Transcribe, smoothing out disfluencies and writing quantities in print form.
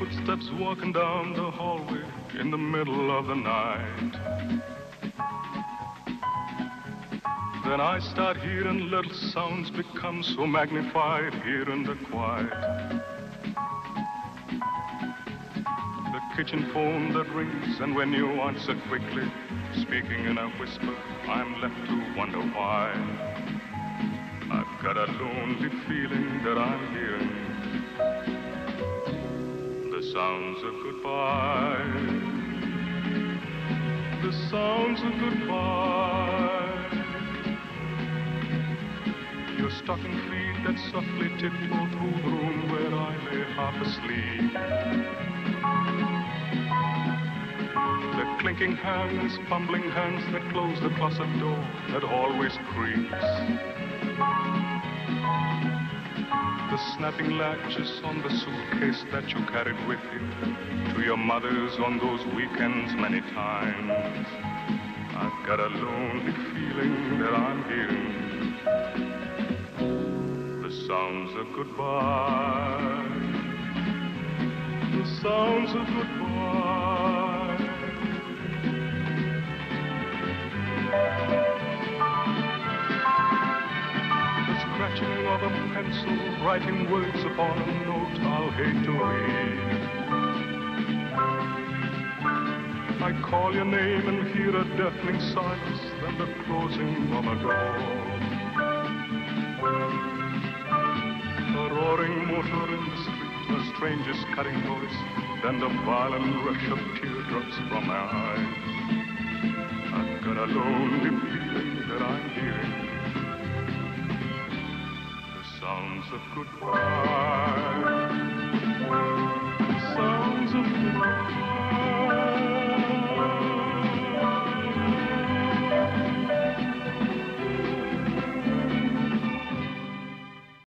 Footsteps walking down the hallway in the middle of the night. Then I start hearing little sounds become so magnified here in the quiet. The kitchen phone that rings, and when you answer quickly, speaking in a whisper, I'm left to wonder why. I've got a lonely feeling that I'm hearing the sounds of goodbye. The sounds of goodbye. Your stocking feet that softly tiptoe through the room where I lay half asleep. The clinking hands, fumbling hands that close the closet door that always creaks. The snapping latches on the suitcase that you carried with you to your mother's on those weekends many times. I've got a lonely feeling that I'm hearing the sounds of goodbye. The sounds of goodbye. The scratching of a pencil, writing words upon a note I'll hate to read. I call your name and hear a deafening silence, then the closing of a door. A roaring motor in the street, a stranger's cutting voice, then the violent rush of teardrops from my eyes. I've got a lonely feeling that I'm hearing the sounds of goodbye.